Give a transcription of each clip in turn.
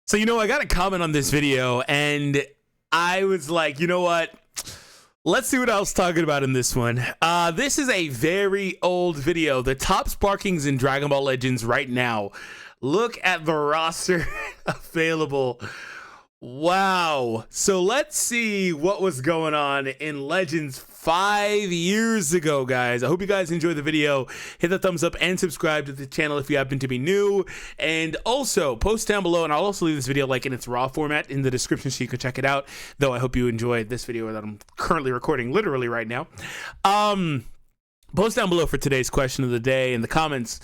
So, I got a comment on this video and I was like, you know what? Let's see what I was talking about in this one. This is a very old video. The top sparkings in Dragon Ball Legends right now. Look at the roster available. Wow. So let's see what was going on in Legends 5 years ago, guys. I hope you guys enjoyed the video. Hit the thumbs up and subscribe to the channel if you happen to be new. And also post down below, and I'll also leave this video like in its raw format in the description so you can check it out. Though I hope you enjoyed this video that I'm currently recording literally right now. Post down below for today's question of the day in the comments.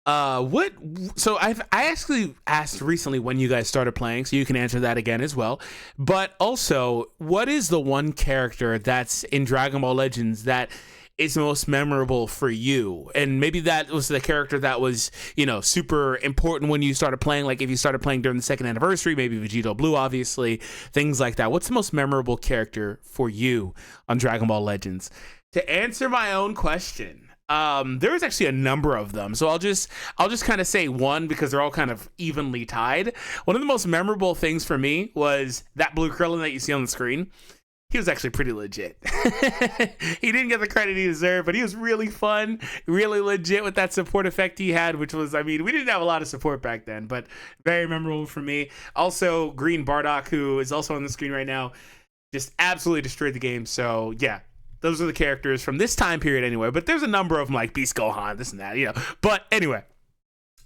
So I actually asked recently when you guys started playing, so you can answer that again as well. But also, what is the one character that's in Dragon Ball Legends that is most memorable for you? And maybe that was the character that was, super important when you started playing. Like if you started playing during the second anniversary, maybe Vegito Blue, obviously, things like that. What's the most memorable character for you on Dragon Ball Legends? To answer my own question, there was actually a number of them, so I'll just kind of say one because they're all kind of evenly tied. One of the most memorable things for me was that blue Krillin that you see on the screen. He was actually pretty legit. He didn't get the credit he deserved, but he was really fun, really legit with that support effect he had, which was, we didn't have a lot of support back then, but very memorable for me. Also, Green Bardock, who is also on the screen right now, just absolutely destroyed the game. So yeah. Those are the characters from this time period anyway, but there's a number of them like Beast Gohan, this and that, But anyway,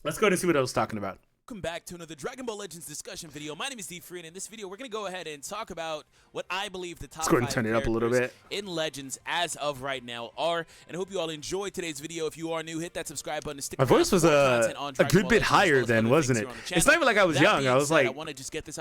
let's go to see what I was talking about. Welcome back to another Dragon Ball Legends discussion video. My name is DFree, and in this video, we're going to go ahead and talk about what I believe the top 5 turn it up a little bit in Legends as of right now are. And I hope you all enjoyed today's video. If you are new, hit that subscribe button. My voice was a good bit higher then, wasn't it? It's not even like I was young. I was like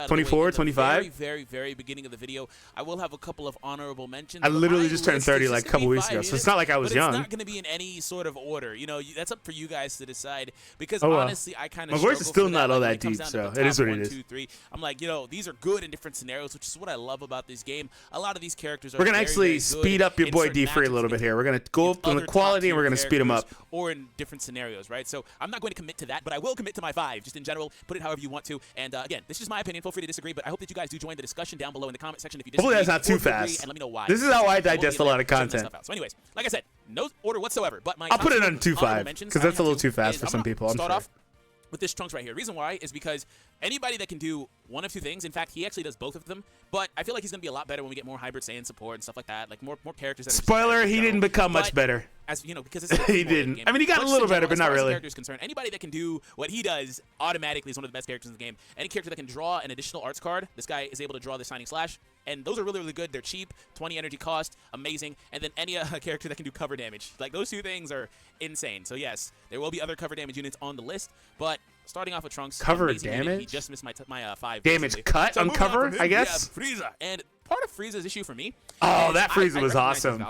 24, 25. Very beginning of the video. I will have a couple of honorable mentions. I literally just turned 30 like a couple weeks ago, so it's not like I was young. It's not going to be in any sort of order. That's up for you guys to decide. Because honestly, I kind of my voice is still not all that deep, so it is what it is. 1, 2, 3. I'm like, these are good in different scenarios, which is what I love about this game. A lot of these characters are We're going to actually speed up your boy DFree a little bit here. We're going to go up on the quality and we're going to speed him up. Or in different scenarios, right? So I'm not going to commit to that, but I will commit to my 5, just in general. Put it however you want to. And again, this is my opinion. Feel free to disagree, but I hope that you guys do join the discussion down below in the comment section if you disagree. Hopefully that's not too fast. And let me know why. This is how I digest a lot of content. So anyways, like I said, no order whatsoever. But I'll put it on 2.5 because that's a little too fast for some people. Start off with this Trunks right here. Reason why is because anybody that can do one of two things, in fact, he actually does both of them, but I feel like he's going to be a lot better when we get more Hybrid Saiyan support and stuff like that, like more characters. That Spoiler, he didn't become much better. As because it's he didn't. Game. He got a little better, but not really. Characters concerned, anybody that can do what he does automatically is one of the best characters in the game. Any character that can draw an additional arts card, this guy is able to draw the Shining Slash, and those are really, really good. They're cheap, 20 energy cost, amazing, and then any character that can do cover damage. Like, those two things are insane. So yes, there will be other cover damage units on the list, but starting off with Trunks, cover damage. Unit, he just missed my 5. Damage basically. Cut so on cover, I guess. Frieza, and part of Frieza's issue for me. Oh, that Frieza was awesome.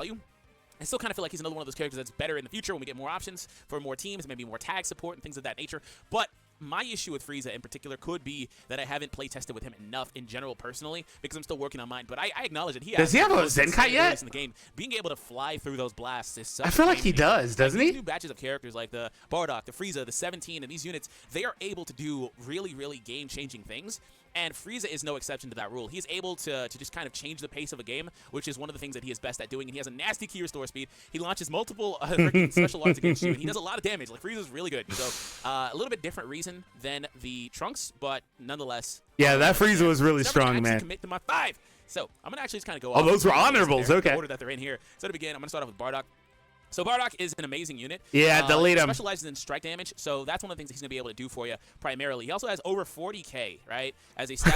I still kind of feel like he's another one of those characters that's better in the future when we get more options for more teams, maybe more tag support and things of that nature. But my issue with Frieza in particular could be that I haven't play tested with him enough in general personally because I'm still working on mine. But I acknowledge that he does he have a Zenkai yet? In the game, being able to fly through those blasts is such I feel like he does, doesn't he? New batches of characters like the Bardock, the Frieza, the 17, and these units, they are able to do really, really game-changing things. And Frieza is no exception to that rule. He's able to just kind of change the pace of a game, which is one of the things that he is best at doing. And he has a nasty key restore speed. He launches multiple special arts against you, and he does a lot of damage. Like, Frieza's really good. So a little bit different reason than the Trunks, but nonetheless. Yeah, that Frieza was really strong, man. Commit to my 5. So I'm gonna actually just kind of go. Oh, those were honorables. Okay. The order that they're in here. So to begin, I'm gonna start off with Bardock. So Bardock is an amazing unit. Yeah, delete him. Specializes in strike damage, so that's one of the things that he's going to be able to do for you primarily. He also has over 40k, right, as a stat.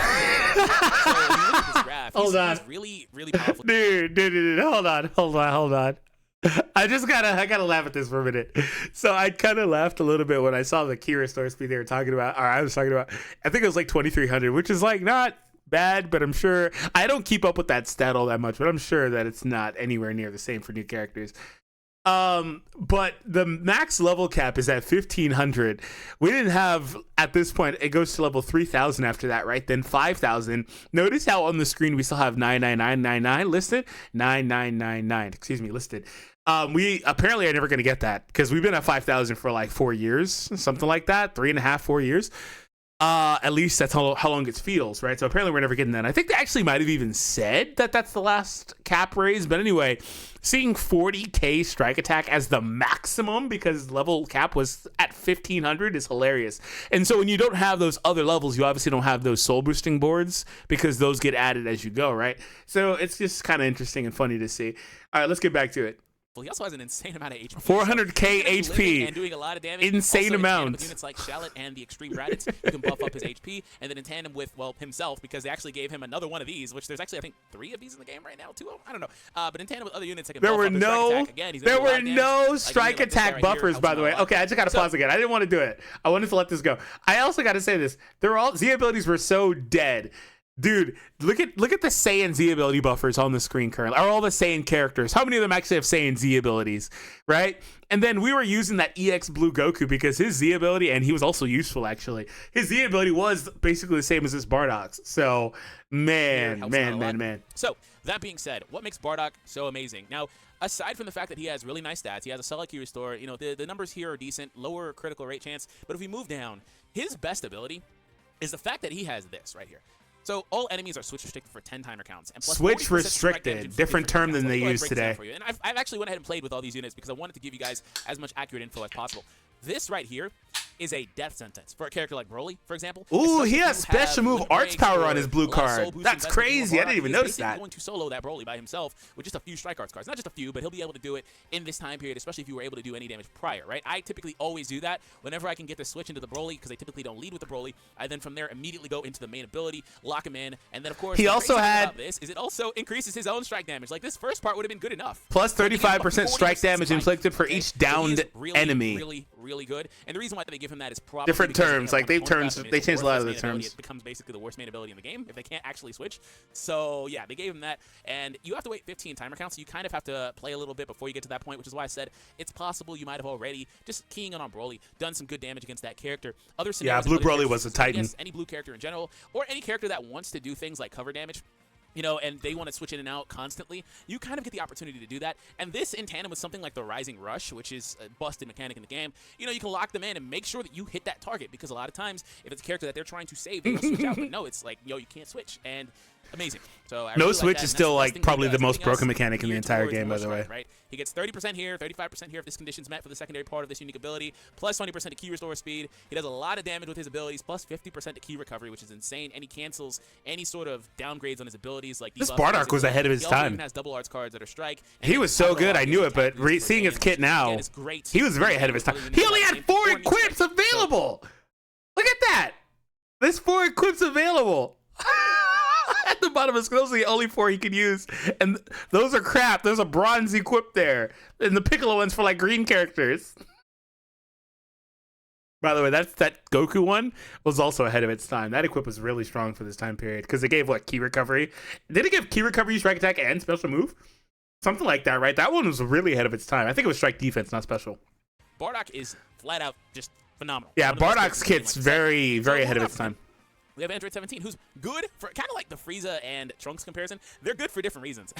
So when you look at this graph, he's really, really powerful. Dude, hold on. I gotta laugh at this for a minute. So I kind of laughed a little bit when I saw the key restore speed they were talking about, or I was talking about. I think it was like 2300, which is like not bad, but I'm sure I don't keep up with that stat all that much, but I'm sure that it's not anywhere near the same for new characters. But the max level cap is at 1500. We didn't have at this point, it goes to level 3000 after that, right? Then 5000. Notice how on the screen we still have 99999 listed. 9999, excuse me, listed. We apparently are never going to get that because we've been at 5,000 for like 4 years, something like that, 3.5, 4 years. At least that's how long it feels, right? So apparently we're never getting that. I think they actually might have even said that that's the last cap raise. But anyway, seeing 40k strike attack as the maximum because level cap was at 1500 is hilarious. And so when you don't have those other levels, you obviously don't have those soul boosting boards because those get added as you go, right? So it's just kind of interesting and funny to see. All right, let's get back to it. Well, he also has an insane amount of HP. 400k HP. And doing a lot of damage. Insane also, amount. With units like Shallot and the Extreme Raditz, you can buff up his HP. And then in tandem with, well, himself, because they actually gave him another one of these, which there's actually, I think, 3 of these in the game right now. 2 of them? I don't know. But in tandem with other units that can buff up his strike attack. Again, there were no strike attack buffers, by the way. Okay, I just got to pause again. I didn't want to do it. I wanted to let this go. I also got to say this. Z abilities were so dead. Dude, look at the Saiyan Z ability buffers on the screen currently. Are all the Saiyan characters? How many of them actually have Saiyan Z abilities, right? And then we were using that EX Blue Goku because his Z ability, and he was also useful actually. His Z ability was basically the same as this Bardock's. So, man. So, that being said, what makes Bardock so amazing? Now, aside from the fact that he has really nice stats, he has a solid Q restore, you know, the numbers here are decent, lower critical rate chance, but if we move down, his best ability is the fact that he has this right here. So all enemies are switch restricted for 10 timer counts. And plus switch restricted, different term than they use today. And I've actually went ahead and played with all these units because I wanted to give you guys as much accurate info as possible. This right here is a death sentence for a character like Broly, for example. Ooh, he has special move arts power on his blue card. That's crazy. I didn't even notice that. He's going to solo that Broly by himself with just a few strike arts cards. Not just a few, but he'll be able to do it in this time period, especially if you were able to do any damage prior, right? I typically always do that whenever I can get the switch into the Broly because they typically don't lead with the Broly. I then from there immediately go into the main ability, lock him in, and then of course he also had about this is it also increases his own strike damage. Like this first part would have been good enough. Plus 35% strike damage inflicted for each downed enemy. Really good. And the reason why they give him that is probably different terms. Like they changed a lot of the terms. It becomes basically the worst main ability in the game if they can't actually switch. So yeah, they gave him that, and you have to wait 15 timer counts. So you kind of have to play a little bit before you get to that point, which is why I said it's possible you might have already just keying in on Broly done some good damage against that character. Other scenarios, Blue Broly was a titan. Any blue character in general, or any character that wants to do things like cover damage, you know, and they want to switch in and out constantly, you kind of get the opportunity to do that. And this in tandem with something like the Rising Rush, which is a busted mechanic in the game, you know, you can lock them in and make sure that you hit that target because a lot of times if it's a character that they're trying to save, they'll switch out. But no, it's like, yo, you can't switch. And amazing. So I no really switch like is still like probably the most broken mechanic in the geared entire towards game, by the way. strike, right? He gets 30% here, 35% here if this condition's met for the secondary part of this unique ability, plus 20% to key restore speed. He does a lot of damage with his abilities, plus 50% to key recovery, which is insane. And he cancels any sort of downgrades on his abilities. Like this Bardock was ahead of his time. He has double arts cards that are strike. He was so good, I knew it, but seeing his kit now, he was very ahead of his time. He only had 4 equips available. Look at that. There's 4 equips available. At the bottom of his, those are the only 4 he could use, and those are crap. There's a bronze equip there, and the Piccolo one's for like green characters. By the way, that Goku one was also ahead of its time. That equip was really strong for this time period because it gave what, key recovery? Did it give key recovery, strike attack, and special move? Something like that, right? That one was really ahead of its time. I think it was strike defense, not special. Bardock is flat out just phenomenal. Yeah, Bardock's kit's very ahead of its time. We have Android 17, who's good for kind of like the Frieza and Trunks comparison. They're good for different reasons.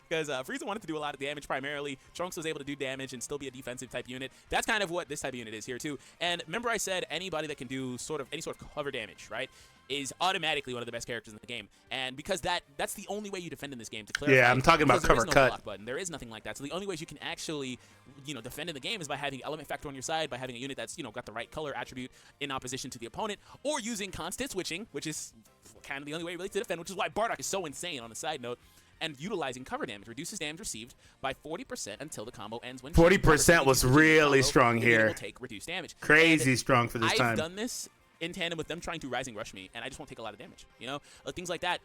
Because Frieza wanted to do a lot of damage primarily. Trunks was able to do damage and still be a defensive type unit. That's kind of what this type of unit is here too. And remember I said anybody that can do any sort of cover damage, right, is automatically one of the best characters in the game. And because that's the only way you defend in this game, to clarify. Yeah, I'm talking about cover cut. Block button. There is nothing like that. So the only ways you can actually, you know, defend in the game is by having element factor on your side, by having a unit that's, you know, got the right color attribute in opposition to the opponent, or using constant switching, which is kind of the only way really to defend, which is why Bardock is so insane on a side note. And utilizing cover damage reduces damage received by 40% until the combo ends. When 40% was really strong here. Will take reduced damage. Crazy strong for this time. I've done this in tandem with them trying to Rising Rush me, and I just won't take a lot of damage, you know? Things like that.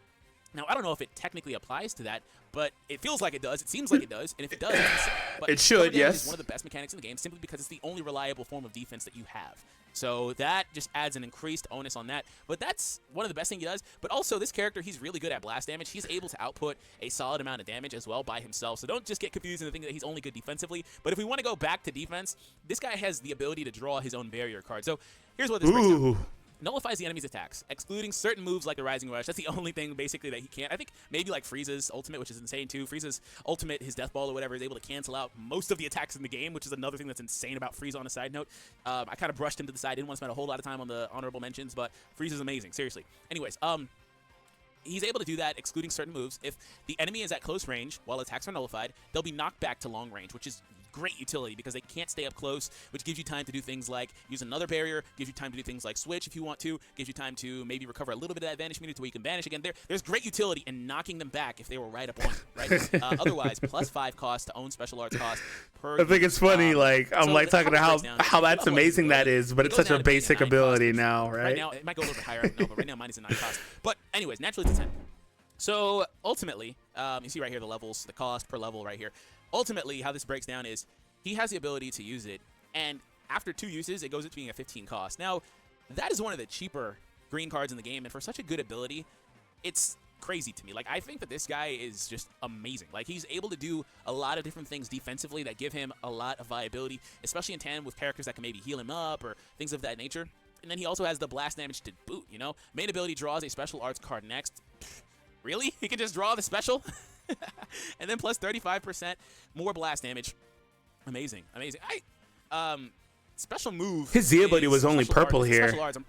Now, I don't know if it technically applies to that, but it feels like it does. It seems like it does, and if it does, but it should, yes. It's one of the best mechanics in the game simply because it's the only reliable form of defense that you have. So that just adds an increased onus on that. But that's one of the best things he does. But also, this character, he's really good at blast damage. He's able to output a solid amount of damage as well by himself. So don't just get confused and think that he's only good defensively. But if we want to go back to defense, this guy has the ability to draw his own barrier card. So here's what this breaks down. nullifies the enemy's attacks, excluding certain moves like the Rising Rush. That's the only thing basically that he can't. I think maybe like Frieza's ultimate, which is insane too. Frieza's ultimate, his Death Ball or whatever, is able to cancel out most of the attacks in the game, which is another thing that's insane about Frieza on a side note. I kind of brushed him to the side. Didn't want to spend a whole lot of time on the honorable mentions, but Frieza's amazing, seriously. Anyways, he's able to do that, excluding certain moves. If the enemy is at close range while attacks are nullified, they'll be knocked back to long range, which is great utility because they can't stay up close, which gives you time to do things like use another barrier, gives you time to do things like switch if you want to, gives you time to maybe recover a little bit of that vanish meter to where you can vanish again. There's great utility in knocking them back if they were right up on you, right? Otherwise, +5 cost to own special arts cost per. I think it's funny, like I'm so like talking about how that's level amazing that is, but it's such a basic ability cost. now, right? Right now, it might go a little bit higher, I don't know, but right now mine is a 9 cost. But anyways, naturally it's a 10. So ultimately, you see right here the levels, the cost per level right here. Ultimately, how this breaks down is he has the ability to use it, and after 2 uses, it goes up to being a 15 cost. Now, that is one of the cheaper green cards in the game, and for such a good ability, it's crazy to me. Like, I think that this guy is just amazing. Like, he's able to do a lot of different things defensively that give him a lot of viability, especially in tandem with characters that can maybe heal him up or things of that nature. And then he also has the blast damage to boot, you know? Main ability draws a special arts card next. Really? He can just draw the special? And then plus 35% more blast damage. Amazing, amazing. Special move. His Z ability was only purple here. Special arts, I'm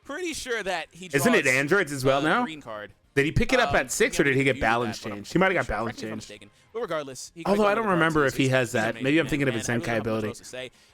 pretty sure that he draws Isn't it androids as well now? Green card. Did he pick it up at 6 or did he get balance changed? He might have got balance changed. But regardless, although I don't remember if he has that. Maybe I'm thinking of his Zenkai ability.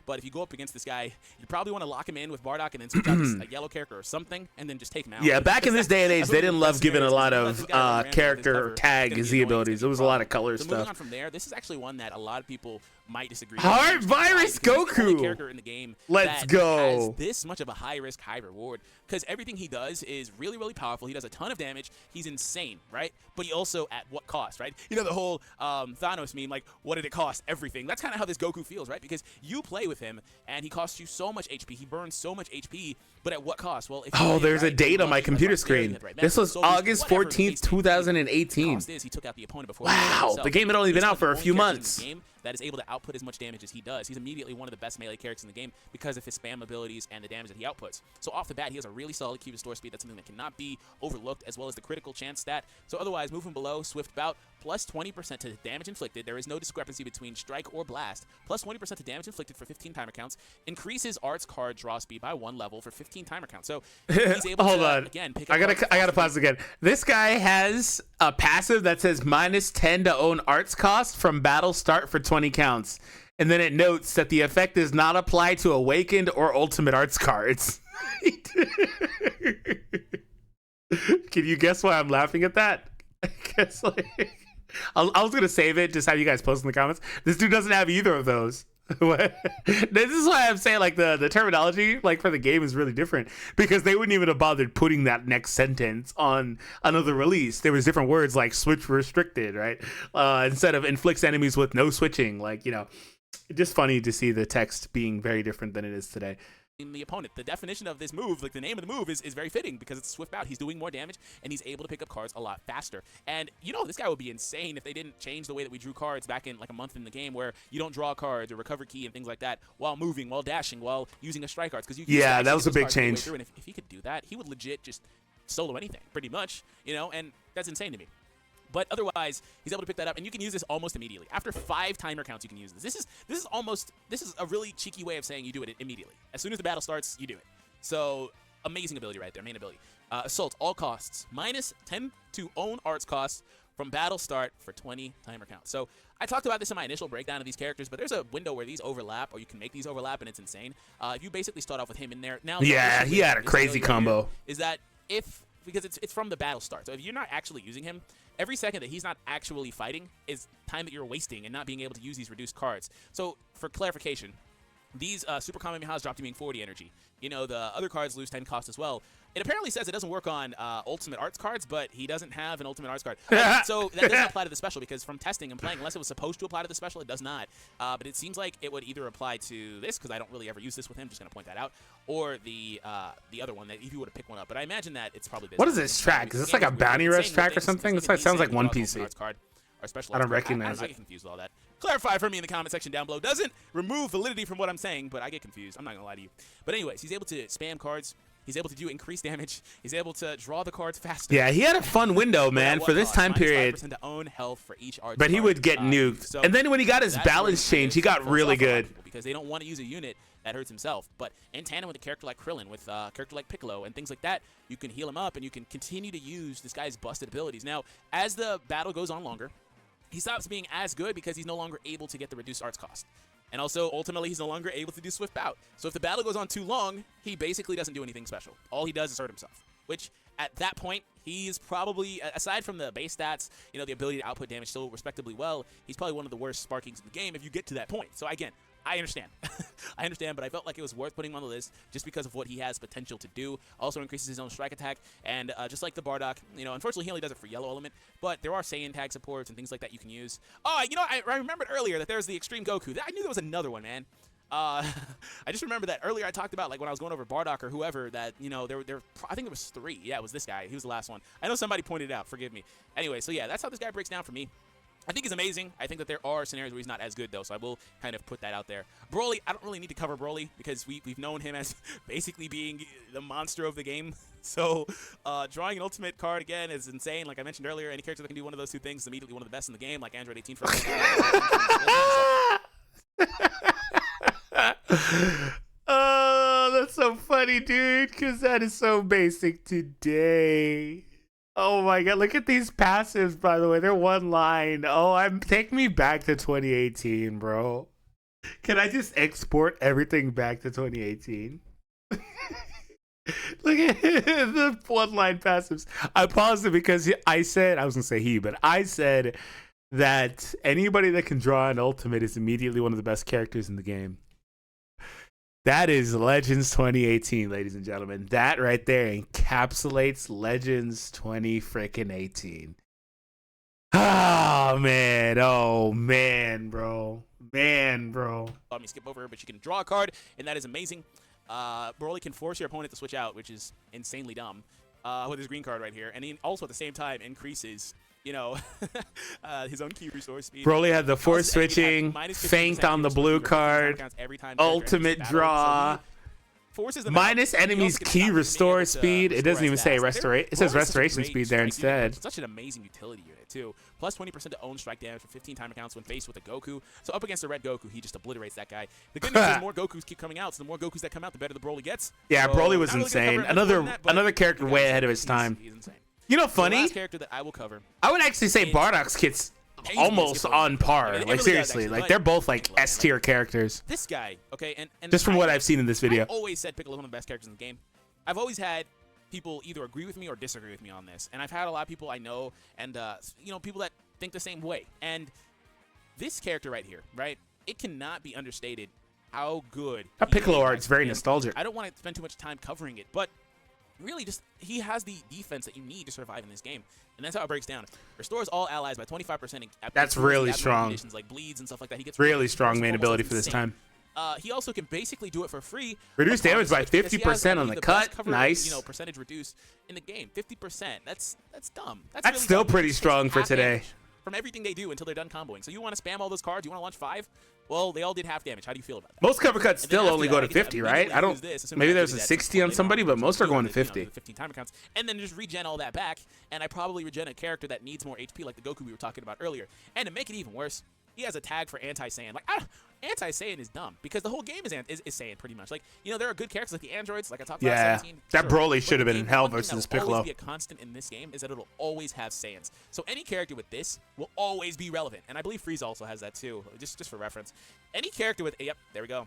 But if you go up against this guy, you probably want to lock him in with Bardock and then switch out a yellow character or something, and then just take him out. Yeah, back in this day and age, they didn't love giving a lot of character tag Z abilities. It was a lot of color stuff. Moving on from there, this is actually one that a lot of people might disagree. Heart Virus Goku. Character in the game. Let's go. Has this much of a high risk, high reward, because everything he does is really, really powerful. He does a ton of damage. He's insane, right? But he also at what cost, right? You know the whole Thanos meme, like, what did it cost? Everything. That's kind of how this Goku feels, right? Because you play with him, and he costs you so much HP. He burns so much HP, but at what cost? Well, if there's a date on my computer screen. This was August 14th, 2018. He took out the opponent before. Wow, the game had only been out for a few months. That is able to output as much damage as he does. He's immediately one of the best melee characters in the game because of his spam abilities and the damage that he outputs. So off the bat, he has a really solid Q restore speed. That's something that cannot be overlooked, as well as the critical chance stat. So otherwise, moving below, Swift Bout, plus 20% to damage inflicted. There is no discrepancy between strike or blast. Plus 20% to damage inflicted for 15 timer counts. Increases arts card draw speed by 1 level for 15 timer counts. So he's able to, again, pick up I gotta pause again. This guy has a passive that says -10 to own arts cost from battle start for 20 counts. And then it notes that the effect does not apply to awakened or ultimate arts cards. Can you guess why I'm laughing at that? I guess I was gonna save it, just have you guys post in the comments. This dude doesn't have either of those. This is why I'm saying, like, the terminology, like, for the game is really different, because they wouldn't even have bothered putting that next sentence on another release. There was different words like switch restricted, right? Instead of inflicts enemies with no switching. Like, you know, just funny to see the text being very different than it is today. The opponent. The definition of this move, like the name of the move, is very fitting because it's Swift Bout. He's doing more damage, and he's able to pick up cards a lot faster. And, you know, this guy would be insane if they didn't change the way that we drew cards back in, like, a month in the game, where you don't draw cards or recover key and things like that while moving, while dashing, while using a strike cards. Because yeah, that was a big change. And if he could do that, he would legit just solo anything, pretty much, you know, and that's insane to me. But otherwise, he's able to pick that up, and you can use this almost immediately. After 5 timer counts, you can use this. This is a really cheeky way of saying you do it immediately. As soon as the battle starts, you do it. So amazing ability right there, main ability. Assault, all costs, -10 to own arts costs from battle start for 20 timer counts. So I talked about this in my initial breakdown of these characters, but there's a window where these overlap, or you can make these overlap, and it's insane. If you basically start off with him in there. Now, yeah, he had a crazy combo. Is that because it's from the battle start. So if you're not actually using him, every second that he's not actually fighting is time that you're wasting and not being able to use these reduced cards. So for clarification, these Super Kamehamehas drop to being 40 energy. You know, the other cards lose 10 cost as well. It apparently says it doesn't work on Ultimate Arts cards, but he doesn't have an Ultimate Arts card. So that doesn't apply to the special, because from testing and playing, unless it was supposed to apply to the special, it does not. But it seems like it would either apply to this, because I don't really ever use this with him, just going to point that out, or the other one, that if you were to pick one up. But I imagine that it's probably this. What is this track? Is this like a bounty rush track or something? This sounds like One Piece. I don't recognize it. I get confused with all that. Clarify for me in the comment section down below. Doesn't remove validity from what I'm saying, but I get confused. I'm not going to lie to you. But anyways, he's able to spam cards He's able to do increased damage. He's able to draw the cards faster. Yeah, he had a fun window, man, for this time period. -5% to own health for each arch But he would get nuked. So and then when he got his balance change, he got really good. Because they don't want to use a unit that hurts himself. But in tandem with a character like Krillin, with a character like Piccolo, and things like that, you can heal him up, and you can continue to use this guy's busted abilities. Now, as the battle goes on longer, he stops being as good because he's no longer able to get the reduced arts cost. And also, ultimately, he's no longer able to do Swift Bout. So if the battle goes on too long, he basically doesn't do anything special. All he does is hurt himself, which at that point, he's probably, aside from the base stats, you know, the ability to output damage still respectably well, he's probably one of the worst Sparkings in the game if you get to that point. So again, I understand. I understand, but I felt like it was worth putting him on the list just because of what he has potential to do. Also increases his own strike attack, and just like the Bardock, you know, unfortunately he only does it for yellow element, but there are Saiyan tag supports and things like that you can use. Oh, you know, I remembered earlier that there's the Extreme Goku. I knew there was another one, man. I just remember that earlier I talked about, like, when I was going over Bardock or whoever, that, you know, I think there was 3. Yeah, it was this guy. He was the last one. I know somebody pointed it out. Forgive me. Anyway, so yeah, that's how this guy breaks down for me. I think he's amazing. I think that there are scenarios where he's not as good, though, so I will kind of put that out there. Broly, I don't really need to cover Broly because we've known him as basically being the monster of the game. So drawing an ultimate card, again, is insane. Like I mentioned earlier, any character that can do one of those 2 things is immediately one of the best in the game, like Android 18 for Oh, that's so funny, dude, because that is so basic today. Oh my god, look at these passives, by the way. They're one line. Oh, take me back to 2018, bro. Can I just export everything back to 2018? Look at the one line passives. I paused it because I was going to say he, but I said that anybody that can draw an ultimate is immediately one of the best characters in the game. That is Legends 2018, ladies and gentlemen. That right there encapsulates Legends 2018. Oh man, bro. Let me skip over her, but you can draw a card, and that is amazing. Broly can force your opponent to switch out, which is insanely dumb, with his green card right here. And he also, at the same time, increases, you know, his own key restore speed. Broly had the force switching, faint on the blue card, ultimate draw, minus enemy's key restore speed. It doesn't even say restoration. It says restoration speed there instead. Such an amazing utility unit, too. Plus 20% to own strike damage for 15 time accounts when faced with a Goku. So up against the red Goku, he just obliterates that guy. The good news is more Gokus keep coming out, so the more Gokus that come out, the better the Broly gets. Yeah, so Broly was insane. Another character way ahead of his time. He's insane. You know, funny. The last character that I will cover. I would actually say Bardock's kit's almost on par. Like seriously, like they're both like S tier characters. This guy, okay, and just from what I've seen in this video, I've always said Piccolo is one of the best characters in the game. I've always had people either agree with me or disagree with me on this, and I've had a lot of people I know, and you know, people that think the same way. And this character right here, right? It cannot be understated how good. That Piccolo art's very nostalgic. I don't want to spend too much time covering it, but really, just he has the defense that you need to survive in this game, and that's how it breaks down. Restores all allies by 25%. That's really strong. Like bleeds and stuff like that. He gets really strong main ability for this time. He also can basically do it for free. Reduce damage by 50% on the cut. Nice. You know, percentage reduced in the game. 50%. That's dumb. That's really still pretty strong for today. From everything they do until they're done comboing. So you want to spam all those cards? You want to launch 5? Well, they all did half damage. How do you feel about that? Most cover cuts still only go to 50, right? I don't. Maybe there's a 60 on somebody, but most are going to 50. You know, 15 time accounts, and then just regen all that back. And I probably regen a character that needs more HP, like the Goku we were talking about earlier. And to make it even worse, he has a tag for anti-Saiyan. Like, anti-Saiyan is dumb because the whole game is Saiyan pretty much. Like, you know, there are good characters like the androids, like I talked about. Yeah, 17, that sure. Broly should have been in hell versus Piccolo. Always be a constant in this game is that it'll always have Saiyans. So any character with this will always be relevant, and I believe Frieza also has that too. Just for reference, any character with yep, there we go.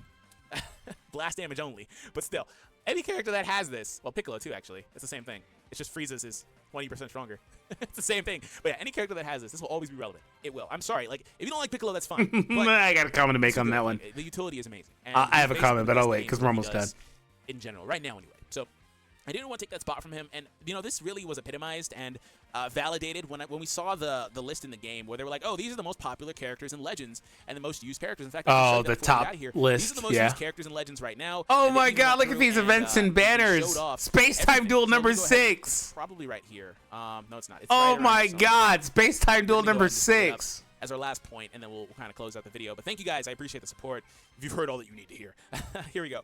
Blast damage only, but still, any character that has this, well, Piccolo too actually, it's the same thing. It's just Frieza's is 20% stronger. It's the same thing. But yeah, any character that has this will always be relevant. It will. I'm sorry. Like, if you don't like Piccolo, that's fine. But I got a comment to make on that one. The utility is amazing. I have a comment, but I'll wait because we're almost done. In general, right now anyway. So I didn't want to take that spot from him, and you know, this really was epitomized and validated when we saw the list in the game where they were like, oh, these are the most popular characters in Legends and the most used characters. In fact, the top list. These are the most used characters in Legends right now. Oh my God! Look at these events and banners. Space Time Duel number 6. Probably right here. No, it's not. It's oh my God! Space Time Duel number 6. As our last point, and then we'll kind of close out the video. But thank you guys. I appreciate the support. If you've heard all that you need to hear, here we go.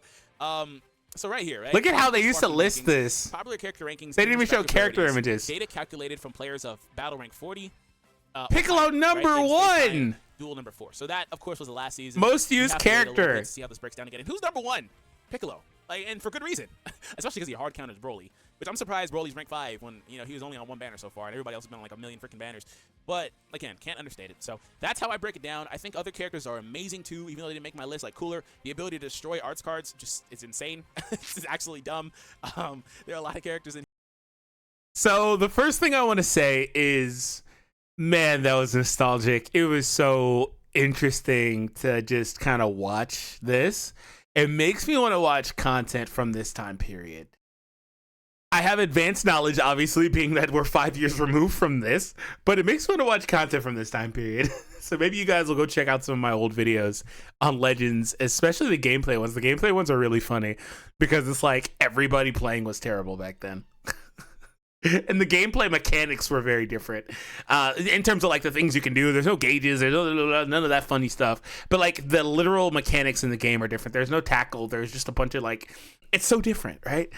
So right here, right? Look at how they used to list rankings, this. Popular character rankings. They didn't even show respective character rarities. images. Data calculated from players of battle rank 40. Piccolo number right? 1. Duel number 4. So that, of course, was the last season. Most You used have to wait a little character. bit to see how this breaks down again. And who's number 1? Piccolo. Like, and for good reason. Especially because he hard counted Broly. Which I'm surprised Broly's rank 5 when, you know, he was only on 1 banner so far, and everybody else has been on like a million freaking banners. But again, can't understate it. So that's how I break it down. I think other characters are amazing too, even though they didn't make my list. Like Cooler, the ability to destroy arts cards, just it's insane. It's absolutely dumb. There are a lot of characters in. So the first thing I want to say is, man, that was nostalgic. It was so interesting to just kind of watch this. It makes me want to watch content from this time period. I have advanced knowledge, obviously, being that we're 5 years removed from this, but it makes me want to watch content from this time period. So maybe you guys will go check out some of my old videos on Legends, especially the gameplay ones. The gameplay ones are really funny because it's like everybody playing was terrible back then. And the gameplay mechanics were very different in terms of like the things you can do. There's no gauges, there's none of that funny stuff. But like the literal mechanics in the game are different. There's no tackle. There's just a bunch of like, it's so different, right?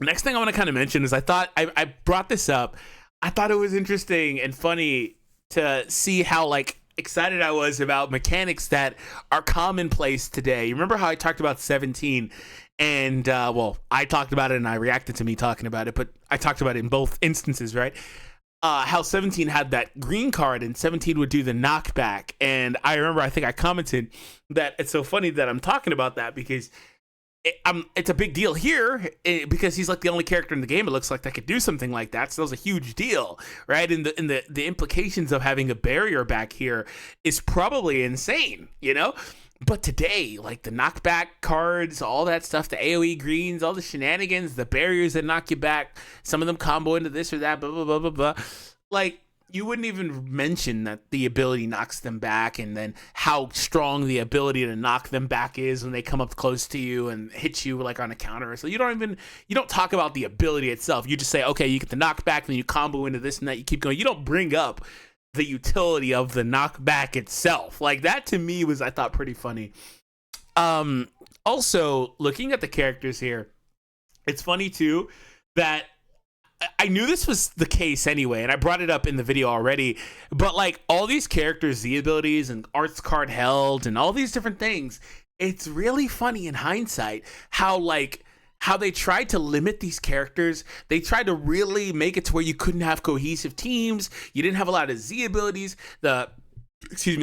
Next thing I want to kind of mention is I thought I brought this up. I thought it was interesting and funny to see how like excited I was about mechanics that are commonplace today. You remember how I talked about 17? And, well, I talked about it and I reacted to me talking about it, but I talked about it in both instances, right? How 17 had that green card and 17 would do the knockback. And I remember, I think I commented that it's so funny that I'm talking about that because it's a big deal here because he's like the only character in the game, it looks like, that could do something like that. So that was a huge deal, right? And the implications of having a barrier back here is probably insane, you know? But today, like the knockback cards, all that stuff, the AoE greens, all the shenanigans, the barriers that knock you back, some of them combo into this or that, blah, blah, blah, blah, blah. Like, you wouldn't even mention that the ability knocks them back and then how strong the ability to knock them back is when they come up close to you and hit you like on a counter. So you don't talk about the ability itself. You just say, okay, you get the knockback, then you combo into this and that, you keep going. You don't bring up the utility of the knockback itself. Like that to me was, I thought, pretty funny. Also, looking at the characters here, it's funny too that I knew this was the case anyway, and I brought it up in the video already, but like all these characters, Z abilities and arts card held and all these different things, it's really funny in hindsight how they tried to limit these characters. They tried to really make it to where you couldn't have cohesive teams. You didn't have a lot of Z abilities. The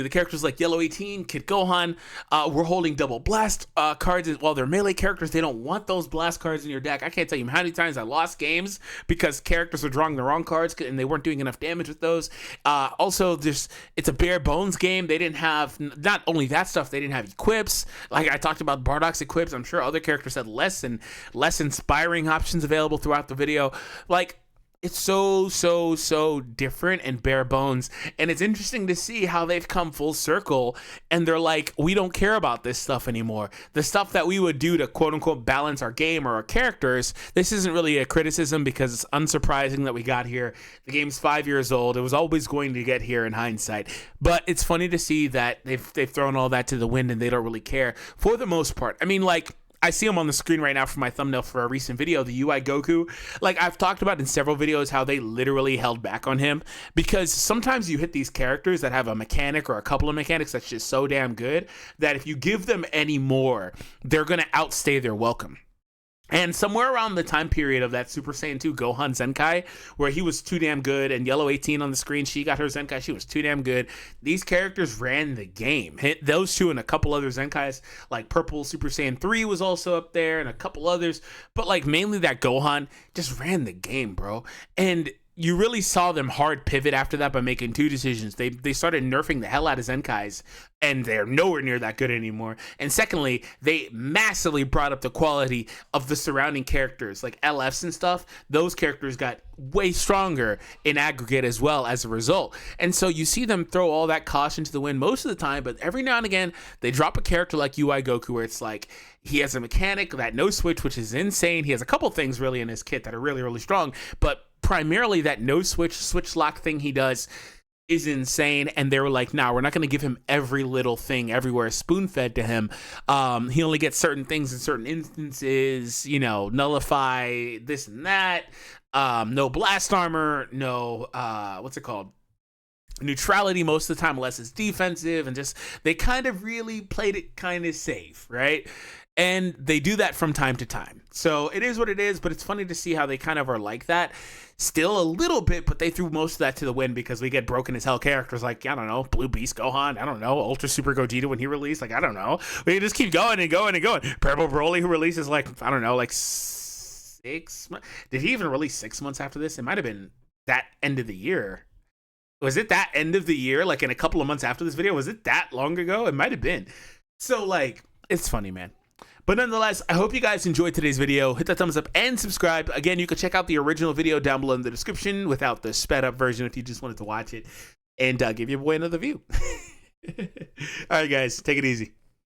characters like Yellow 18, Kid Gohan, were holding double blast cards. While they're melee characters, they don't want those blast cards in your deck. I can't tell you how many times I lost games because characters were drawing the wrong cards and they weren't doing enough damage with those. Also, it's a bare bones game. They didn't have, not only that stuff, they didn't have equips. Like I talked about Bardock's equips. I'm sure other characters had less inspiring options available throughout the video. Like, it's so different and bare bones. And it's interesting to see how they've come full circle and they're like, we don't care about this stuff anymore. The stuff that we would do to quote unquote balance our game or our characters, this isn't really a criticism because it's unsurprising that we got here. The game's 5 years old. It was always going to get here in hindsight. But it's funny to see that they've thrown all that to the wind and they don't really care for the most part. I mean, like, I see him on the screen right now for my thumbnail for a recent video, the UI Goku. Like I've talked about in several videos how they literally held back on him because sometimes you hit these characters that have a mechanic or a couple of mechanics that's just so damn good that if you give them any more, they're going to outstay their welcome. And somewhere around the time period of that Super Saiyan 2 Gohan Zenkai, where he was too damn good, and Yellow 18 on the screen, she got her Zenkai, she was too damn good. These characters ran the game. Hit those two and a couple other Zenkais, like Purple Super Saiyan 3 was also up there, and a couple others. But like mainly that Gohan just ran the game, bro. And you really saw them hard pivot after that by making two decisions. They started nerfing the hell out of Zenkais, and they're nowhere near that good anymore. And secondly, they massively brought up the quality of the surrounding characters, like LFs and stuff. Those characters got way stronger in aggregate as well as a result. And so you see them throw all that caution to the wind most of the time, but every now and again, they drop a character like UI Goku where it's like, he has a mechanic, that no switch, which is insane. He has a couple things really in his kit that are really, really strong, but primarily that no switch lock thing he does is insane, and they were like, nah, we're not going to give him every little thing everywhere spoon fed to him. He only gets certain things in certain instances, you know, nullify this and that, no blast armor, no what's it called, neutrality most of the time, unless it's defensive, and just they kind of really played it kind of safe, right? And they do that from time to time. So it is what it is, but it's funny to see how they kind of are like that. Still a little bit, but they threw most of that to the wind because we get broken as hell characters like, I don't know, Blue Beast Gohan, I don't know, Ultra Super Gogeta when he released, like, I don't know. We just keep going and going and going. Purple Broly, who releases like, I don't know, like 6 months. Did he even release 6 months after this? It might have been that end of the year. Was it that end of the year, like in a couple of months after this video? Was it that long ago? It might have been. So, like, it's funny, man. But nonetheless, I hope you guys enjoyed today's video. Hit that thumbs up and subscribe. Again, you can check out the original video down below in the description without the sped up version if you just wanted to watch it. And give your boy another view. All right, guys, take it easy.